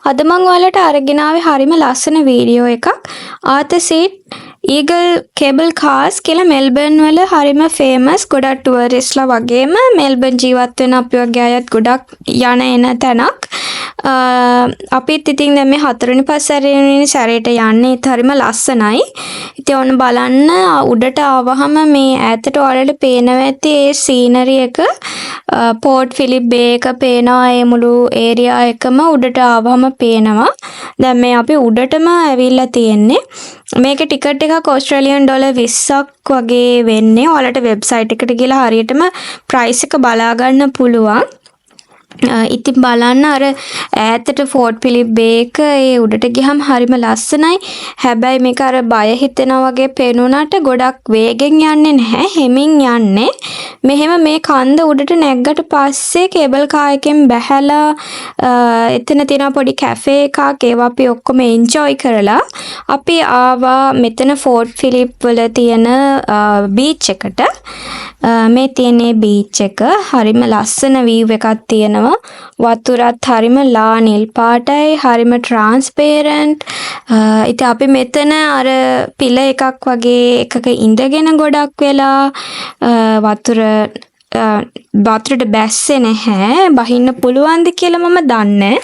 අද මම ඔයාලට අරගෙන ආවේ හරිම ලස්සන වීඩියෝ එකක්. ආතසීට් ඊගල් කේබල් කාර්ස් කියලා මෙල්බර්න් වල හරිම ෆේමස්. ගොඩක් ටුවරිස්ට්ලා වගේම මෙල්බර්න් ජීවත් වෙන අපි වගේ අයත් ගොඩක් යන එන තැනක්. අපිත් ඉතින් දැන් මේ 4 වෙනි 5 වෙනි සැරේට යන්නේ. ඒත් හරිම ලස්සනයි. ඉතින් ඔන්න බලන්න උඩට ආවහම මේ ඈතට ඔයාලට පේනවා ඇති ඒ සීනරි එක. පෝර්ට් ෆිලිප් බේ එක පේනවා. ඒ මුළු ඒරියා එකම උඩට ආවහම පේනවා. දැන් මේ අපි උඩටම ඇවිල්ලා තියෙන්නේ. මේකේ ටිකට් එකක් ඕස්ට්‍රේලියන් ඩොලර් 20ක් වගේ වෙන්නේ. ඔයාලට වෙබ්සයිට් එකට ගිහලා හරියටම ප්‍රයිස් එක බලා ගන්න පුළුවන්. ඉතින් බලන්න අර ඈතට ෆෝර්ට් ෆිලිප් බේ එක ඒ උඩට ගියහම හරිම ලස්සනයි. හැබැයි මේක අර බය හිතෙනා වගේ පේනුණාට ගොඩක් වේගෙන් යන්නේ නැහැ. හෙමින් යන්නේ. මෙහෙම මේ කන්ද උඩට නැග්ගට පස්සේ කේබල් කාර් එකෙන් බැහැලා එතන තියෙන පොඩි කැෆේ එකක් ඒවා අපි ඔක්කොම එන්ජොයි කරලා අපි ආවා මෙතන ෆෝර්ට් ෆිලිප් වල තියෙන බීච් එකට. මේ තියෙන්නේ බීච් එක. හරිම ලස්සන වීව් එකක් තියෙනවා. වතුරත් හරිම ලා නිල් පාටයි. හරිම ට්‍රාන්ස්පේරන්ට්. ඉතින් අපි මෙතන අර පිල එකක් වගේ එකක ඉඳගෙන ගොඩක් වෙලා වතුරට බැස්සේ නැහැ. බහින්න පුළුවන්ද කියලා මම දන්නේ.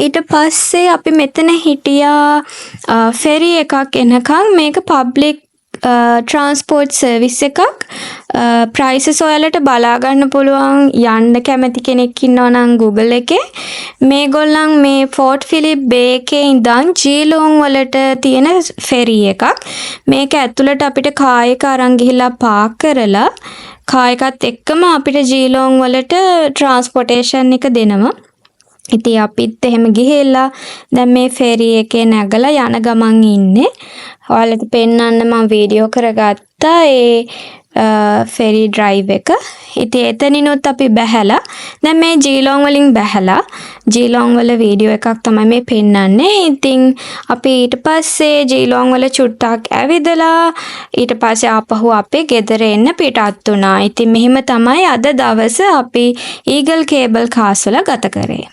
ඊට පස්සේ අපි මෙතන හිටියා ෆෙරි එකක් එනකන්. මේක පබ්ලික් ට්‍රාන්ස්පෝර්ට් සර්විස් එකක්. ප්‍රයිසස් ඔයාලට බලා ගන්න පුළුවන්. යන්න කැමති කෙනෙක් ඉන්නවා නම් Google එකේ මේගොල්ලන් මේ ෆෝර්ට් ෆිලිප් බේ එකේ ඉඳන් ජීලෝන් වලට තියෙන ෆෙරි එකක්. මේක ඇතුළට අපිට කාර් එක අරන් ගිහිල්ලා පාක් කරලා කාර් එකත් එක්කම අපිට ජීලෝන් වලට ට්‍රාන්ස්පෝර්ටේෂන් එක දෙනවා. ඉතින් අපිත් එහෙම ගිහිල්ලා දැන් මේ ෆෙරි එකේ නැගලා යන ගමන් ඉන්නේ. ඔයාලට පෙන්නන්න මම වීඩියෝ කරගත්තා ඒ ෆෙරි ඩ්‍රයිව් එක. ඉතින් එතනිනුත් අපි බැහැලා දැන් මේ ජීලෝන් වලින් බැහැලා ජීලෝන් වල වීඩියෝ එකක් තමයි මේ පෙන්නන්නේ. ඉතින් අපි ඊට පස්සේ ජීලෝන් වල චුට්ටක් ඇවිදලා ඊට පස්සේ ආපහු අපේ ගෙදර එන්න පිටත් වුණා. ඉතින් මෙහිම තමයි අද දවස අපි ඊගල් කේබල් කාර්ස් වල ගත කරේ.